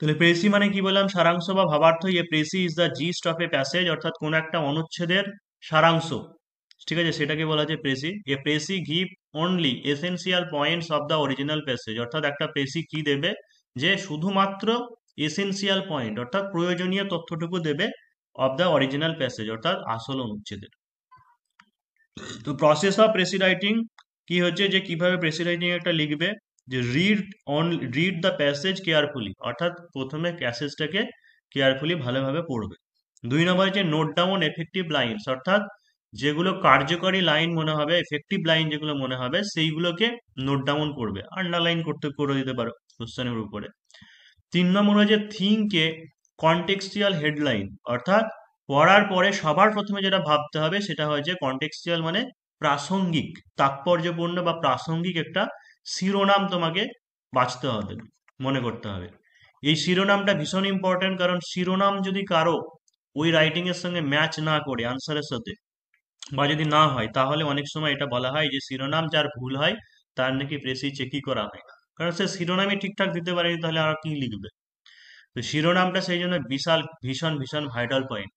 তাহলে প্রেসি মানে কি বললাম, সারাংশ বা ভাবার্থ। ইয়ে precis is the gist of a passage, অর্থাৎ কোন একটা অনুচ্ছেদের সারাংশ, ঠিক আছে, সেটাকে বলা যায় precis. A precis give only essential points of the original passage, অর্থাৎ একটা প্রেসি কি দেবে, যে শুধুমাত্র এসেনশিয়াল পয়েন্ট অর্থাৎ প্রয়োজনীয় তথ্যটুকু দেবে অফ দ্য অরিজিনাল প্যাসেজ অর্থাৎ আসল অনুচ্ছেদের। তো প্রসেস অফ প্রেসি রাইটিং কি হচ্ছে, যে কিভাবে প্রেসি রাইটিং একটা লিখবে, যে রিড দ্য প্যাসেজ কেয়ারফুলি, অর্থাৎ প্রথমে প্যাসেজটাকে কেয়ারফুলি ভালোভাবে পড়বে। 2 নম্বর হচ্ছে নোট ডাউন এফেক্টিভ লাইনস, অর্থাৎ যেগুলো কার্যকরী লাইন মনে হবে, এফেক্টিভ লাইন যেগুলো মনে হবে সেইগুলোকে নোট ডাউন করবে, আন্ডারলাইন করতে করে দিতে পারো কোশ্চেনের উপরে। 3 নম্বর হচ্ছে থিঙ্কে কনটেক্সচুয়াল হেডলাইন, অর্থাৎ পড়ার পরে সবার প্রথমে যেটা ভাবতে হবে সেটা হচ্ছে কনটেক্সচুয়াল মানে প্রাসঙ্গিক, তাৎপর্যপূর্ণ বা প্রাসঙ্গিক একটা শিরোনাম তোমাকে বাছতে হবে, মনে করতে হবে। এই শিরোনামটা ভীষণ ইম্পর্টেন্ট, কারণ শিরোনাম যদি কারো ওই রাইটিং এর সঙ্গে ম্যাচ না করে আনসারের সাথে, বা যদি না হয়, তাহলে অনেক সময় এটা বলা হয় যে শিরোনাম যার ভুল হয় তার নাকি প্রেসি চেকই করা হয় না, কারণ সে শিরোনামই ঠিকঠাক দিতে পারেনি, তাহলে আর কি লিখবে। তো শিরোনামটা সেই জন্য বিশাল ভীষণ ভীষণ ভাইটাল পয়েন্ট।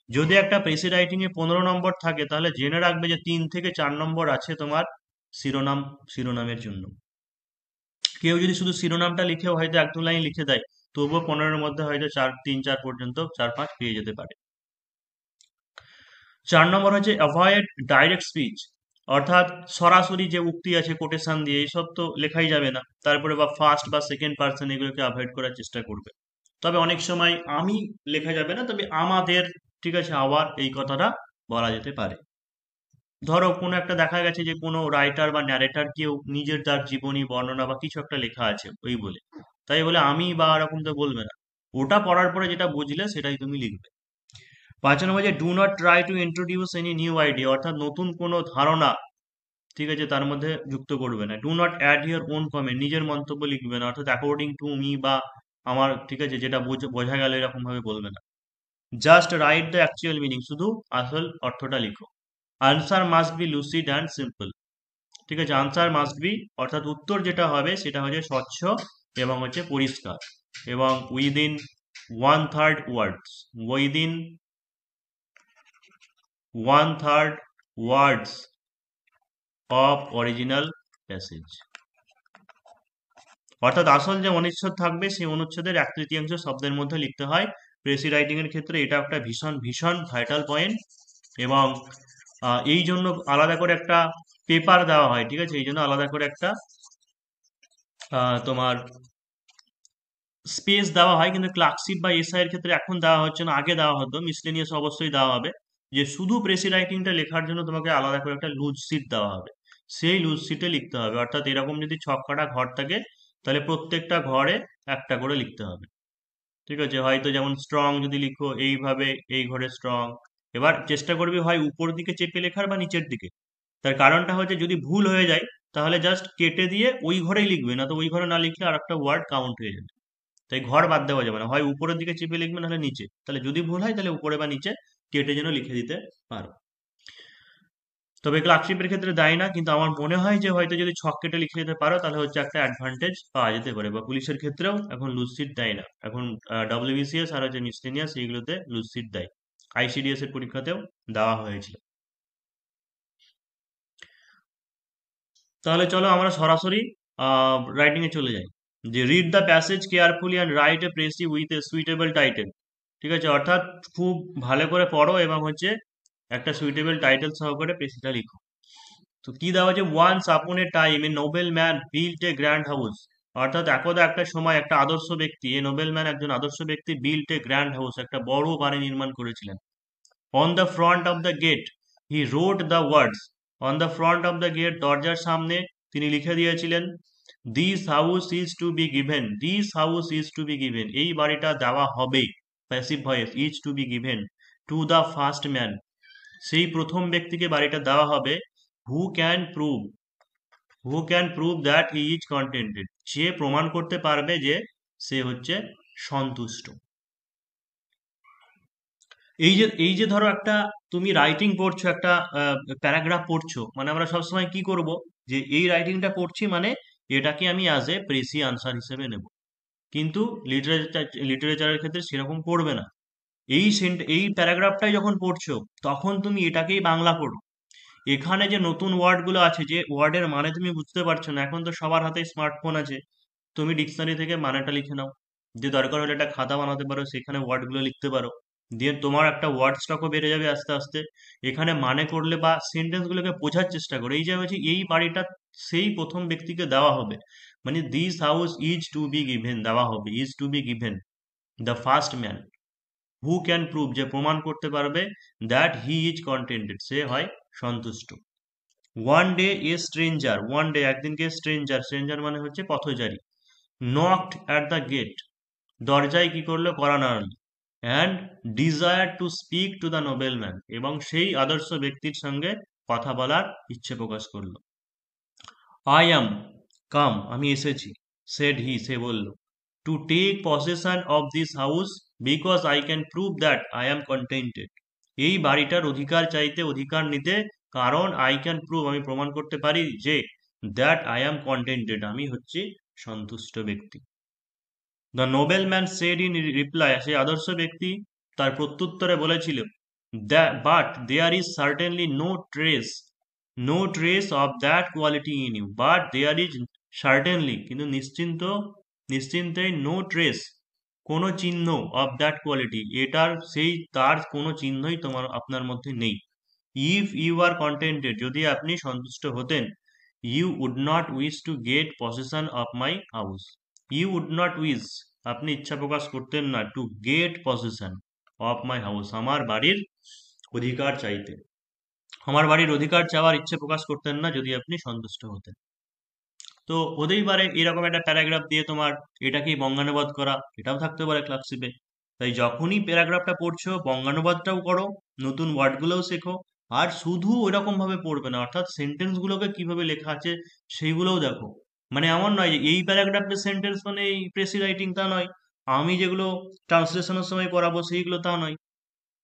যদি একটা প্রেসি রাইটিং এ 15 নম্বর থাকে, তাহলে জেনে রাখবে যে 3 থেকে 4 নম্বর আছে তোমার শিরোনাম, শিরোনামের জন্য। কেউ যদি শুধু শিরোনামটা লিখেও হয়তো 1-2 লাইন লিখে দেয়, তবুও 15-এর মধ্যে হয়তো 3-4 পর্যন্ত 4-5 পেয়ে যেতে পারে। 4 নম্বর হচ্ছে অ্যাভয়েড ডাইরেক্ট স্পিচ, অর্থাৎ সরাসরি যে উক্তি আছে কোটেশন দিয়ে এইসব তো লেখাই যাবে না, তারপরে বা ফার্স্ট বা সেকেন্ড পার্সন এগুলোকে অ্যাভয়েড করার চেষ্টা করবে। তবে অনেক সময় আমি লেখা যাবে না, তবে আমাদের, ঠিক আছে, আবার এই কথাটা বলা যেতে পারে। ধরো কোনো একটা দেখা গেছে যে কোনো রাইটার বা ন্যারেটার কেউ নিজের তার জীবনী বর্ণনা বা কিছু একটা লেখা আছে ওই বলে, তাই বলে আমি বা এরকম তো বলবে না, ওটা পড়ার পরে যেটা বুঝলে সেটাই তুমি লিখবে। 5 নম্বর যে do not try to introduce any new idea, অর্থাৎ নতুন কোনো ধারণা, ঠিক আছে, তার মধ্যে যুক্ত করবে না। Do not add your own comment, নিজের মন্তব্য লিখবে না, অর্থাৎ অ্যাকর্ডিং টু মি বা আমার, ঠিক আছে, যেটা বোঝা গেল এরকম ভাবে বলবে না। Just write the actual meaning, শুধু আসল অর্থটা লিখো। Answer must be lucid and simple, ঠিক আছে, আনসার মাস্ট বি অর্থাৎ উত্তর যেটা হবে সেটা হচ্ছে স্বচ্ছ এবং হচ্ছে পরিষ্কার, এবং within 1/3 words, within 1/3 words of original passage, অর্থাৎ আসল যে অনুচ্ছেদ থাকবে সেই অনুচ্ছেদের 1/3 শব্দের মধ্যে লিখতে হয়। প্রেসি রাইটিং এর ক্ষেত্রে এটা একটা ভীষণ ভীষণ ভাইটাল পয়েন্ট, এবং এই জন্য আলাদা করে একটা পেপার দেওয়া হয়, ঠিক আছে, এই জন্য আলাদা করে একটা তোমার স্পেস দেওয়া হয়, কিন্তু ক্লার্কশিপ বা এসআই এর ক্ষেত্রে এখন দেওয়া হচ্ছে না, আগে দেওয়া হতো, মিসলেনিয়াস অবশ্যই দেওয়া হবে, যে শুধু প্রেসি রাইটিংটা লেখার জন্য তোমাকে আলাদা করে একটা লুজ শিট দেওয়া হবে, সেই লুজ শিটে লিখতে হবে। অর্থাৎ এরকম যদি ছক্কাটা ঘর থাকে, তাহলে প্রত্যেকটা ঘরে একটা করে লিখতে হবে, ঠিক আছে। হয়তো যেমন স্ট্রং যদি লিখো এইভাবে, এই ঘরে স্ট্রং, এবার চেষ্টা করবি হয় উপর দিকে চেপে লেখার বা নিচের দিকে। তার কারণটা হচ্ছে যদি ভুল হয়ে যায় তাহলে জাস্ট কেটে দিয়ে ওই ঘরেই লিখবে, না তো ওই ঘরে না লিখলে আর একটা ওয়ার্ড কাউন্ট হয়ে যাবে। তাই ঘর বাদ দেওয়া যাবে না, হয় উপরের দিকে চেপে লিখবে নাহলে নিচে, তাহলে যদি ভুল হয় তাহলে উপরে বা নিচে কেটে যেন লিখে দিতে পারো। তবে ক্লার্কশিপের ক্ষেত্রে দেয় না, কিন্তু আমার মনে হয় যে হয়তো যদি ছক কেটে লিখে দিতে পারো তাহলে হচ্ছে একটা অ্যাডভান্টেজ পাওয়া যেতে পারে। বা পুলিশের ক্ষেত্রেও এখন লুজ সিট দেয় না, এখন ডব্লিউবিসিএস আর হচ্ছে মিসলেনিয়াস এইগুলোতে লুজ সিট দেয়, আইসিডিএস এর পরীক্ষাতেও দেওয়া হয়েছিল। তাহলে চলো আমরা সরাসরি রাইটিং এ চলে যাই, যে read the passage carefully and write a precis with a suitable title, ঠিক আছে, অর্থাৎ খুব ভালো করে পড়ো এবং হচ্ছে একটা সুইটেবল টাইটেল সহকারে প্রেসিটা লিখো। তো কি দেওয়া আছে, once upon a time a noble man built a grand house, অর্থাৎ একদা একটা সময় একটা আদর্শ ব্যক্তি, এ নোবেল ম্যান একজন আদর্শ ব্যক্তি, বিল্ট এ গ্র্যান্ড হাউস একটা বড় বাড়ি নির্মাণ করেছিলেন। On the front of the gate he wrote the words, on the front of the gate দরজার সামনে তিনি লিখে দিয়েছিলেন, this house is to be given, this house is to be given, এই বাড়িটা দেওয়া হবে, passive voice, is to be given to the first man, সেই প্রথম ব্যক্তিকে বাড়িটা দেওয়া হবে, who can prove, who can prove that he is contented, সে প্রমাণ করতে পারবে যে সে হচ্ছে সন্তুষ্ট। এই যে ধরো একটা তুমি রাইটিং পড়ছো, একটা প্যারাগ্রাফ পড়ছো, মানে আমরা সবসময় কি করব, যে এই রাইটিংটা পড়ছি মানে এটাকে আমি অ্যাজ এ প্রেসি আনসার হিসেবে নেব, কিন্তু লিটারেচারের ক্ষেত্রে সেরকম পড়বে না। এই প্যারাগ্রাফটাই যখন পড়ছো তখন তুমি এটাকেই বাংলা পড়ো। এখানে যে নতুন ওয়ার্ডগুলো আছে, যে ওয়ার্ডের মানে তুমি বুঝতে পারছো না, এখন তো সবার হাতে স্মার্টফোন আছে, তুমি ডিকশনারি থেকে মানেটা লিখে নাও, যে দরকার হলে একটা খাতা বানাতে পারো, সেখানে ওয়ার্ডগুলো লিখতে পারো, দিয়ে তোমার একটা ওয়ার্ড স্টকও বেড়ে যাবে আস্তে আস্তে। এখানে মানে করলে বা সেন্টেন্সগুলোকে বোঝার চেষ্টা করো। এই যে বলছি এই বাড়িটা সেই প্রথম ব্যক্তিকে দেওয়া হবে, মানে this house is to be given দেওয়া হবে, is to be given the first man who can prove, যে প্রমাণ করতে পারবে, দ্যাট হি ইজ কন্টেন্টেড, সে হয় সন্তুষ্ট। One day a stranger, one day একদিনকে, স্ট্রেঞ্জার, স্ট্রেঞ্জার মানে হচ্ছে পথচারী, নকড অ্যাট দ্য গেট, দরজায় কি করলো, কড়া নাড়ল, and desire to speak to the noble man, এবং সেই আদর্শ ব্যক্তির সঙ্গে কথা বলার ইচ্ছে প্রকাশ করলো। আই অ্যাম কাম, আমি এসেছি, সেড হি, সে বলল, to take possession of this house because I can prove that I am contented, এই বাড়িটার অধিকার চাইতে, অধিকার নিতে, কারণ আই ক্যান প্রুভ, আমি প্রমাণ করতে পারি যে, দ্যাট আই অ্যাম কন্টেন্টেড, আমি হচ্ছি সন্তুষ্ট ব্যক্তি। The noble man said in reply, সেই আদর্শ ব্যক্তি তার প্রত্যুত্তরে বলেছিল, but there is certainly no trace of that quality in you, but there is certainly, কিন্তু নিশ্চিন্তেই, নো ট্রেস, কোনো চিহ্ন, অফ দ্যাট কোয়ালিটি, এটার সেই তার কোনো চিহ্নই আপনার মধ্যে নেই। ইফ ইউ আর কন্টেন্টেড, যদি আপনি সন্তুষ্ট হতেন, you would not wish to get possession of my house, you would not wish, আপনি ইচ্ছা প্রকাশ করতেন না, to get possession of my house, আমার বাড়ির অধিকার চাইতে, আমার বাড়ির অধিকার চাওয়ার ইচ্ছে প্রকাশ করতেন না যদি আপনি সন্তুষ্ট হতেন। তো হতেই পারে এরকম একটা প্যারাগ্রাফ দিয়ে তোমার এটাকেই বঙ্গানুবাদ করা, এটাও থাকতে পারে ক্লার্কশিপে। তাই যখনই প্যারাগ্রাফটা পড়ছো বঙ্গানুবাদটাও করো, নতুন ওয়ার্ডগুলোও শেখো, আর শুধু ওইরকম ভাবে পড়বে না, অর্থাৎ সেন্টেন্স গুলোকে কিভাবে লেখা আছে সেইগুলোও দেখো। মানে এমন নয় যে এই প্যারাগ্রাফের সেন্টেন্স মানে এই প্রেসি রাইটিং, তা নয়। আমি যেগুলো ট্রান্সলেশনের সময় করাবো সেইগুলো তা নয়।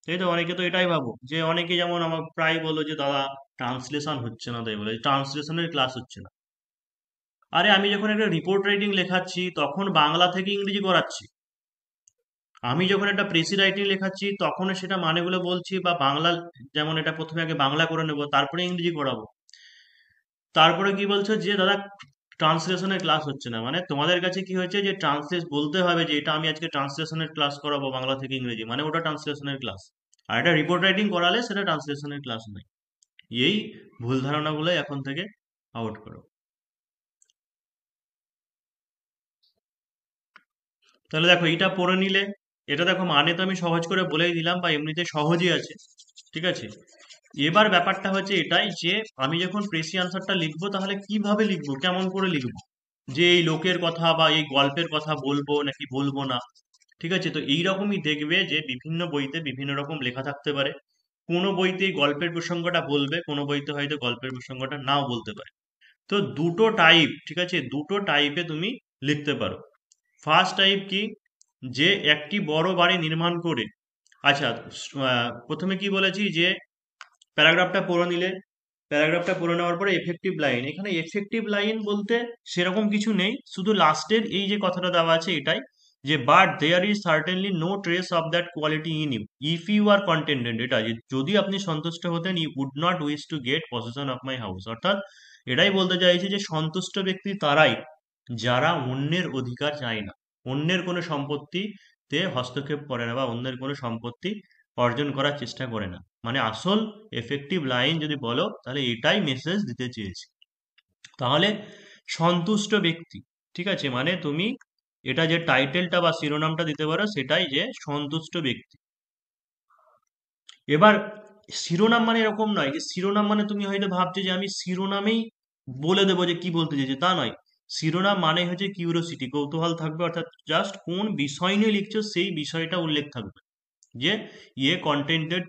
তাই তো, অনেকে তো এটাই ভাবো, যে অনেকে যেমন আমার প্রায় বলো যে দাদা ট্রান্সলেশন হচ্ছে না, তাই বলে ট্রান্সলেশনের ক্লাস হচ্ছে না। আরে আমি যখন একটা রিপোর্ট রাইটিং লেখাচ্ছি তখন বাংলা থেকে ইংরেজি করাচ্ছি, আমি যখন একটা প্রেসি রাইটিং লেখাচ্ছি তখন সেটা মানেগুলো বলছি, বা বাংলা, যেমন এটা প্রথমে আগে বাংলা করে নেবো তারপরে ইংরেজি করাবো। তারপরে কি বলছো যে দাদা ট্রান্সলেশনের ক্লাস হচ্ছে না, মানে তোমাদের কাছে কি হয়েছে যে ট্রান্সলেট বলতে হবে যে এটা আমি আজকে ট্রান্সলেশনের ক্লাস করাবো বাংলা থেকে ইংরেজি, মানে ওটা ট্রান্সলেশনের ক্লাস। আর এটা রিপোর্ট রাইটিং করালে সেটা ট্রান্সলেশনের ক্লাস নয়। এই ভুল ধারণাগুলো এখন থেকে আউট করো। তাহলে দেখো এটা পড়ে নিলে, এটা দেখো মানে তো আমি সহজ করে বলেই দিলাম, বা এমনিতে সহজই আছে, ঠিক আছে। এবার ব্যাপারটা হচ্ছে এটাই যে আমি যখন প্রেসি আনসারটা লিখবো তাহলে কিভাবে লিখবো, কেমন করে লিখবো, যে এই লোকের কথা বা এই গল্পের কথা বলবো নাকি বলবো না। ঠিক আছে, তো এইরকমই দেখবে যে বিভিন্ন বইতে বিভিন্ন রকম লেখা থাকতে পারে, কোনো বইতে এই গল্পের প্রসঙ্গটা বলবে, কোনো বইতে হয়তো গল্পের প্রসঙ্গটা নাও বলতে পারে। তো দুটো টাইপ, ঠিক আছে, দুটো টাইপে তুমি লিখতে পারো। ফার্স্ট টাইপ কি, যে একটি বড় বাড়ি নির্মাণ করে, আচ্ছা, প্রথমে কি বলেছি যে প্যারাগ্রাফটা পড়ে নিলে, প্যারাগ্রাফটা পড়ে নেওয়ার পরে এফেক্টিভ লাইন, এখানে এফেক্টিভ লাইন বলতে সেরকম কিছু নেই, শুধু লাস্টের এই যে কথাটা দেওয়া আছে এটাই, যে but there is certainly no trace of that quality in you if you are contented, এটা যে যদি আপনি সন্তুষ্ট হতেন, you would not wish to get possession of my house, অর্থাৎ এটাই বলতে চাইছে যে সন্তুষ্ট ব্যক্তি তারাই যারা অন্যের অধিকার চায় না, অন্যের কোনো সম্পত্তিতে হস্তক্ষেপ করে না, বা অন্যের কোনো সম্পত্তি অর্জন করার চেষ্টা করে না। মানে আসল এফেক্টিভ লাইন যদি বলো তাহলে এটাই মেসেজ দিতে চেয়েছি। তাহলে সন্তুষ্ট ব্যক্তি, ঠিক আছে, মানে তুমি এটা যে টাইটেলটা বা শিরোনামটা দিতে পারো সেটাই, যে সন্তুষ্ট ব্যক্তি। এবার শিরোনাম মানে এরকম নয় যে শিরোনাম মানে তুমি হয়তো ভাবছো যে আমি শিরোনামেই বলে দেবো যে কি বলতে চাইছি, তা নয়। শিরোনাম মানে হচ্ছে কিউরিওসিটি, কৌতূহল থাকবে, অর্থাৎ জাস্ট কোন বিষয় নিয়ে লিখছো সেই বিষয়টা উল্লেখ থাকবে, যে এ কন্টেন্টেড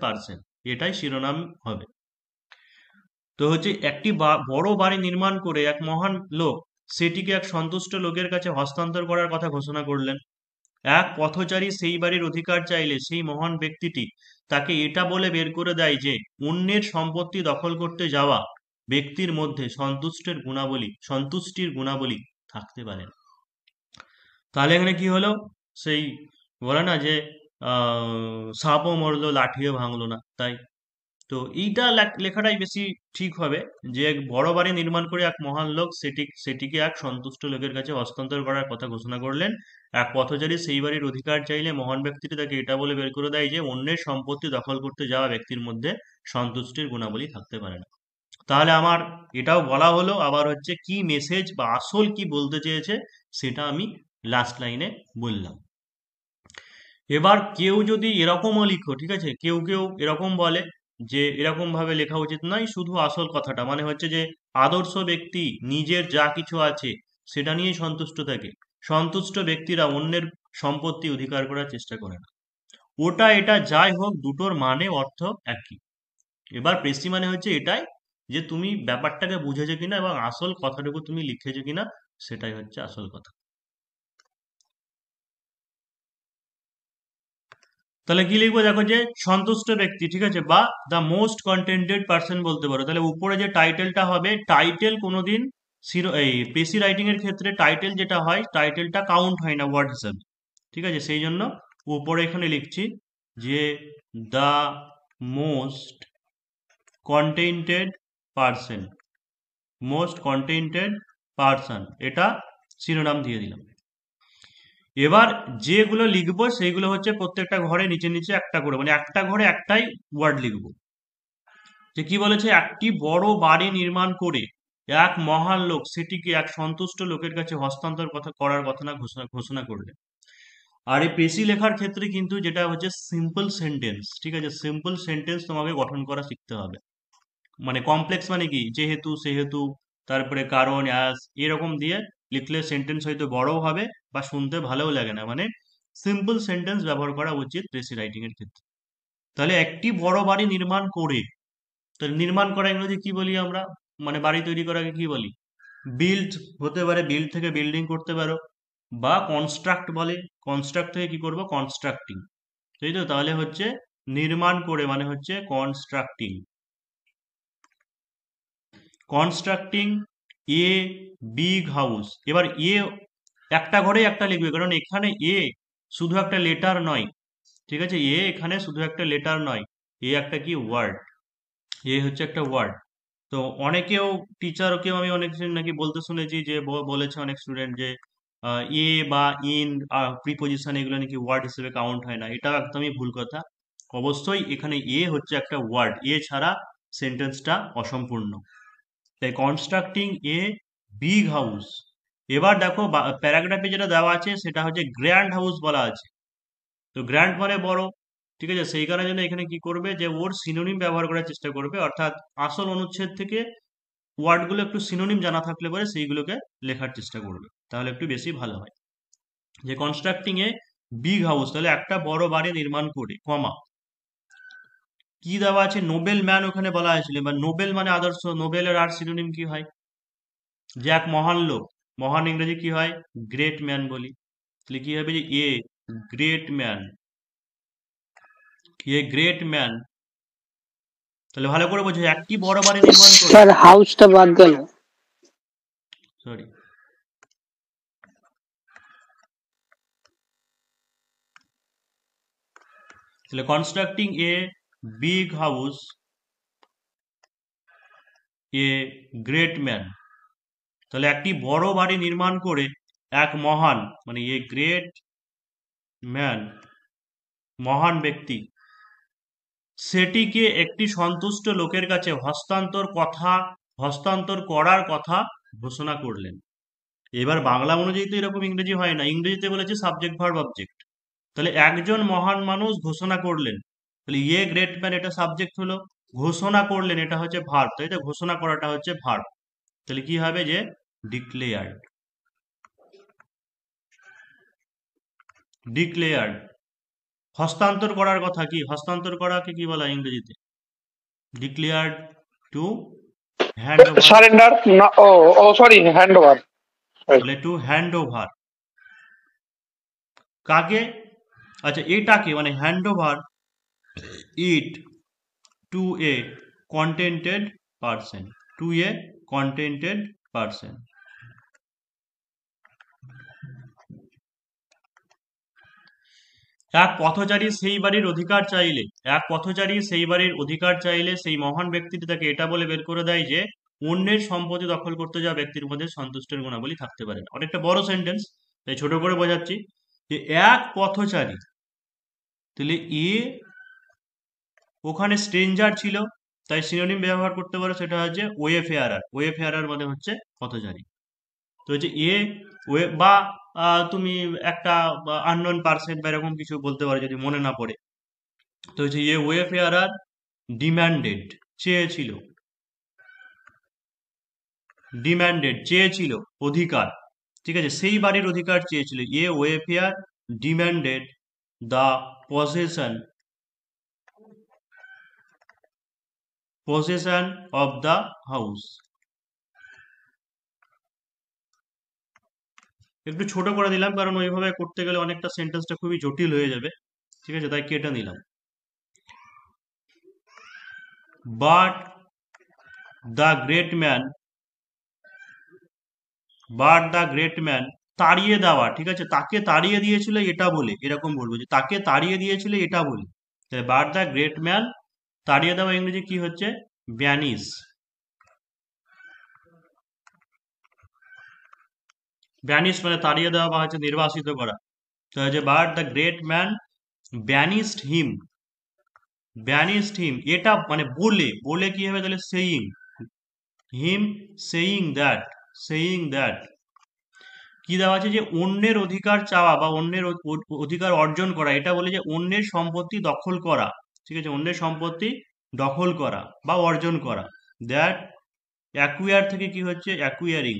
পার্সন, এটাই শিরোনাম হবে। তো হচ্ছে একটি বড় বাড়ি নির্মাণ করে এক মহান লোক সেটিকে এক সন্তুষ্ট লোকের কাছে হস্তান্তর করার কথা ঘোষণা করলেন। এক পথচারী সেই বাড়ির অধিকার চাইলে সেই মহান ব্যক্তিটি তাকে এটা বলে বের করে দেয় যে অন্যের সম্পত্তি দখল করতে যাওয়া ব্যক্তির মধ্যে সন্তুষ্টির গুণাবলী থাকতে পারে না। তাহলে এখানে কি হলো, সেই বলে না যে সাপও মরলো লাঠিও ভাঙলো না, তাই। তো এইটা লেখাটাই বেশি ঠিক হবে, যে এক বড় বাড়ি নির্মাণ করে এক মহান লোক সেটিকে এক সন্তুষ্ট লোকের কাছে হস্তান্তর করার কথা ঘোষণা করলেন। এক পথচারী সেই বাড়ির অধিকার চাইলে মহান ব্যক্তিটি তাকে এটা বলে বের করে দেয় যে অন্যের সম্পত্তি দখল করতে যাওয়া ব্যক্তির মধ্যে সন্তুষ্টির গুণাবলী থাকতে পারে না। তাহলে আমার এটাও বলা হলো, আবার হচ্ছে কি মেসেজ বা আসল কি বলতে চেয়েছে সেটা আমি লাস্ট লাইনে বললাম। এবার কেউ যদি এরকমও লিখো, ঠিক আছে, কেউ কেউ এরকম বলে যে এরকম ভাবে লেখা উচিত নয়, শুধু আসল কথাটা মানে হচ্ছে যে আদর্শ ব্যক্তি নিজের যা কিছু আছে সেটা নিয়েই সন্তুষ্ট থাকে, সন্তুষ্ট ব্যক্তিরা অন্যের সম্পত্তি অধিকার করার চেষ্টা করে না। ওটা এটা যাই হোক, দুটোর মানে অর্থ একই। এবার প্রেসি মানে হচ্ছে এটাই, যে তুমি ব্যাপারটাকে বুঝেছো কিনা এবং আসল কথাটুকু তুমি লিখেছো কিনা, সেটাই হচ্ছে আসল কথা। তাহলে কি লিখবো, দেখো যে সন্তুষ্ট ব্যক্তি, ঠিক আছে, বা দ্য মোস্ট কন্টেন্টেড পার্সন বলতে পারো। তাহলে উপরে যে টাইটেলটা হবে, টাইটেল কোনোদিন এই পেসি রাইটিং এর ক্ষেত্রে টাইটেল যেটা হয়, টাইটেলটা কাউন্ট হয় না ওয়ার্ড হিসাবে, ঠিক আছে, সেই জন্য উপরে এখানে লিখছি যে the most contented person, most contented person, এটা শিরোনাম দিয়ে দিলাম। এবার যেগুলো লিখবো সেইগুলো হচ্ছে প্রত্যেকটা ঘরে নিচে নিচে একটা করে, মানে একটা ঘরে একটাই ওয়ার্ড লিখবো। যে কি বলেছে, একটি বড় বাড়ি নির্মাণ করে এক মহান লোক সেটিকে এক সন্তুষ্ট লোকের কাছে হস্তান্তর করার কথা না ঘোষণা ঘোষণা করলে। আর এই পেশি লেখার ক্ষেত্রে কিন্তু যেটা হচ্ছে সিম্পল সেন্টেন্স, ঠিক আছে, সিম্পল সেন্টেন্স তোমাকে গঠন করা শিখতে হবে। মানে কমপ্লেক্স মানে কি, যেহেতু সেহেতু তারপরে কারণ অ্যাজ এরকম দিয়ে লিখলে সেন্টেন্স হয়তো বড়ও হবে বা শুনতে ভালোও লাগে না। মানে সিম্পল সেন্টেন্স ব্যবহার করা উচিত প্রেসি রাইটিং এর ক্ষেত্রে। তাহলে একটি বড় বাড়ি নির্মাণ করে, তাহলে নির্মাণ করা ইংরেজি কি বলি আমরা, মানে বাড়ি তৈরি করাকে কি বলি, বিল্ড হতে পারে, বিল্ড থেকে বিল্ডিং করতে পারো, বা কনস্ট্রাক্ট বলে, কনস্ট্রাক্ট থেকে কি করব, কনস্ট্রাক্টিং, তাই তো। তাহলে হচ্ছে নির্মাণ করে মানে হচ্ছে constructing, constructing a big house. এবার একটা ঘরে একটা লিখবে, কারণ এখানে শুধু একটা লেটার নয়, ঠিক আছে, এখানে শুধু একটা লেটার নয়, একটা কি ওয়ার্ড, হচ্ছে একটা ওয়ার্ড। তো অনেকেও টিচারকেও আমি অনেক নাকি বলতে শুনেছি, যে বলেছে অনেক স্টুডেন্ট যে বা ইন প্রিপোজিশন এগুলো নাকি ওয়ার্ড হিসেবে কাউন্ট হয় না, এটা একদমই ভুল কথা। অবশ্যই এখানে হচ্ছে একটা ওয়ার্ড, ছাড়া সেন্টেন্সটা অসম্পূর্ণ। তাই কনস্ট্রাক্টিং এ বিগ হাউস। এবার দেখো প্যারাগ্রাফে যেটা দেওয়া আছে সেটা হচ্ছে গ্র্যান্ড হাউস বলা আছে। তো গ্র্যান্ড মানে বড়, ঠিক আছে, সেই কারণে জন্য এখানে কি করবে, যে ওর সিনোনিম ব্যবহার করার চেষ্টা করবে, অর্থাৎ আসল অনুচ্ছেদ থেকে ওয়ার্ডগুলো একটু সিনোনিম জানা থাকলে পরে সেইগুলোকে লেখার চেষ্টা করবে, তাহলে একটু বেশি ভালো হয়। যে কনস্ট্রাক্টিং এ বিগ হাউস, তাহলে একটা বড় বাড়ি নির্মাণ করে, কমা, কি দেওয়া আছে, নোবেল ম্যান ওখানে বলা হয়েছিল। বা নোবেল মানে আদর্শ, নোবেলের আর সিনোনিম কি হয়, যে এক মহান লোক, মহান ইংরেজি কি হয়, গ্রেট ম্যান বলি। তাহলে কি হবে, যে গ্রেট ম্যান, গ্রেট ম্যান। তাহলে ভালো করে বোঝো, একটি বড় বাড়ি নির্মাণ করে, স্যার হাউসটা বাদ গেল। সরি, তাহলে constructing a big house a great man, তাহলে একটি বড় বাড়ি নির্মাণ করে এক মহান, মানে গ্রেট ম্যান, মহান ব্যক্তি, সেটিকে একটি সন্তুষ্ট লোকের কাছে হস্তান্তর করার কথা ঘোষণা করলেন। এবার বাংলা অনুযায়ী তো এরকম ইংরেজি হয় না, ইংরেজিতে বলেছে সাবজেক্ট ভার্ব অবজেক্ট। তাহলে একজন মহান মানুষ ঘোষণা করলেন, তাহলে গ্রেট ম্যান এটা সাবজেক্ট হলো, ঘোষণা করলেন এটা হচ্ছে ভার্ব, তাই তো, ঘোষণা করাটা হচ্ছে ভার্ব। তাহলে কি হবে, যে ডিক্লেয়ার্ড, ডিক্লেয়ার্ড। হস্তান্তর করার কথা কি, হস্তান্তর করাকে কি বলা হয় ইংরেজিতে, declared to hand over, surrender না, oh oh sorry, hand over. তাহলে টু হ্যান্ড ওভার কাকে, আচ্ছা এটাকে, মানে hand over it to a contented person, to a contented person. এক পথচারী সেই বাড়ির অধিকার চাইলে, এক পথচারী সেই বাড়ির অধিকার চাইলে সেই মহান ব্যক্তিটি তাকে এটা বলে বের করে দেয় যে অন্যের সম্পত্তি দখল করতে যাওয়া ব্যক্তির মধ্যে সন্তুষ্টের গুণাবলী থাকতে পারে না। অনেকটা বড় সেন্টেন্স, তাই ছোট করে বোঝাচ্ছি যে এক পথচারী, তাহলে এ ওখানে স্ট্রেঞ্জার ছিল, তাই সিনোনিম ব্যবহার করতে পারো, সেটা হচ্ছে ওয়েফেয়ারার। ওয়েফেয়ারার মানে হচ্ছে পথচারী। তো হচ্ছে এ ওয়ে বা তুমি একটা আননোন পার্সন বা এরকম কিছু বলতে পারো যদি মনে না পড়ে। তো হচ্ছে এ ওয়েফেয়ারার ডিম্যান্ডেড, চেয়েছিল, ডিম্যান্ডেড চেয়েছিল অধিকার, ঠিক আছে, সেই বাড়ির অধিকার চেয়েছিল। A wayfarer demanded the possession of the house. একটু ছোট করে দিলাম কারণ ওইভাবে করতে গেলে অনেকটা সেন্টেন্সটা খুবই জটিল হয়ে যাবে, ঠিক আছে, তাই কেটে নিলাম। But the great man, but the great man তাড়িয়ে দেওয়া, ঠিক আছে, তাকে তাড়িয়ে দিয়েছিল এটা বলে, এরকম বলবো যে তাকে তাড়িয়ে দিয়েছিল এটা বলে। বাট দ্য গ্রেট ম্যান, তাড়িয়ে দেওয়া ইংরেজি কি হচ্ছে? ব্যানিশ। ব্যানিশ মানে তাড়িয়ে দেওয়া বা হচ্ছে নির্বাসিত করা। তো হচ্ছে বাট দ্য গ্রেট ম্যান ব্যানিশড হিম, ব্যানিশড হিম এটা মানে বলে, বলে কি হবে তাহলে saying, him saying that, saying that কি দেওয়া আছে যে অন্যের অধিকার চাওয়া বা অন্যের অধিকার অর্জন করা, এটা বলে যে অন্যের সম্পত্তি দখল করা, ঠিক আছে, অন্যের সম্পত্তি দখল করা বা অর্জন করা। দ্যাট অ্যাকুয়ার থেকে কি হচ্ছে? অ্যাকুয়ারিং,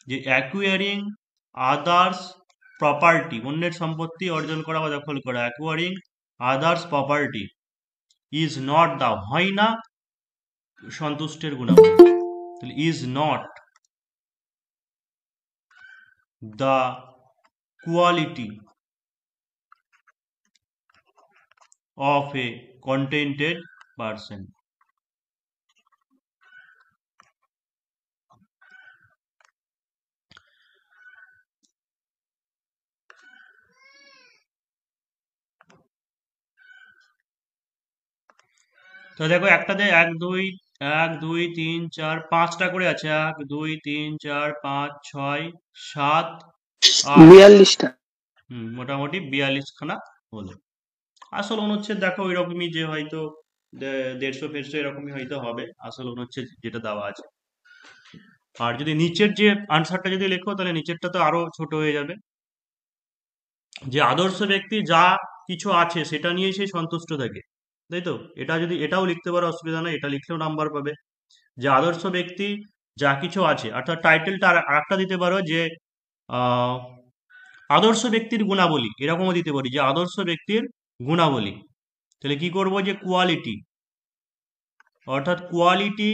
যে অ্যাকুয়ারিং আদার্স প্রপার্টি, অন্যের সম্পত্তি অর্জন করা বা দখল করা, acquiring others property is not the, হয় না সন্তুষ্টের গুণাবলী। তাহলে is not the quality of a contented person. তো দেখো একটাতে এক দুই তিন চার পাঁচটা করে আছে, 1 2 3 4 5 6 7 8, 42টা। মোটামুটি 42খানা হলো। আসল অনুচ্ছেদ দেখো ওইরকমই, যে হয়তো 150 150 এরকমই হয়তো হবে আসল অনুচ্ছেদ যেটা দেওয়া আছে। আর যদি নিচের যে আনসারটা যদি লেখো তাহলে নিচেরটা তো আরো ছোট হয়ে যাবে, যে আদর্শ ব্যক্তি যা কিছু আছে সেটা নিয়েই সে সন্তুষ্ট থাকে, তাই তো? এটা যদি এটাও লিখতে পারো অসুবিধা নেই, এটা লিখলেও নাম্বার পাবে। যে আদর্শ ব্যক্তি যা কিছু আছে, অর্থাৎ টাইটেলটা আরেকটা দিতে পারো যে আহ আদর্শ ব্যক্তির গুণাবলী, এরকমও দিতে পারি যে আদর্শ ব্যক্তির গুণাবলী। তাহলে কি করব যে কোয়ালিটি, অর্থাৎ quality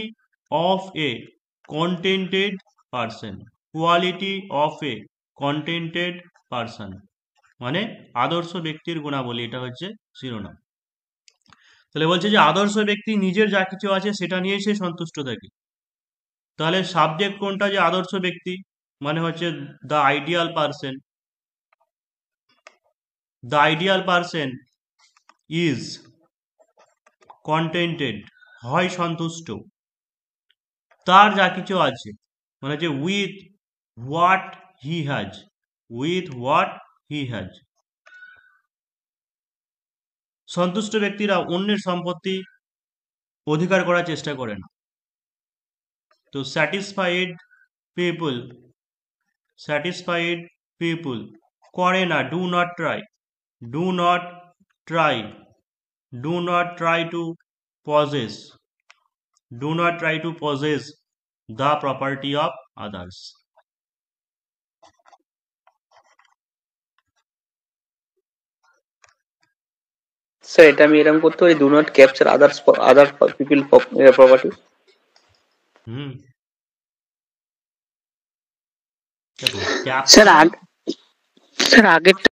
of A contented person, quality of A contented person মানে আদর্শ ব্যক্তির গুণাবলী, এটা হচ্ছে শিরোনাম। তাহলে বলছে যে আদর্শ ব্যক্তি নিজের যা কিছু আছে সেটা নিয়েই সে সন্তুষ্ট থাকে। তাহলে সাবজেক্ট কোনটা? যে আদর্শ ব্যক্তি মানে হচ্ছে the ideal person, the ideal person is contented, হয় সন্তুষ্ট, তার যা কিছু আছে, মানে হচ্ছে with what he has, with what he has. সন্তুষ্ট ব্যক্তিরা অন্যের সম্পত্তি অধিকার করার চেষ্টা করে না। তো স্যাটিসফাইড পিপল, স্যাটিসফাইড পিপল করে না, do not try, do not try, do not try to possess, do not try to possess the property of others. Sir এটা আমি এরকম করতে পারি, do not capture other people property. Hmm sir sir আগেরটা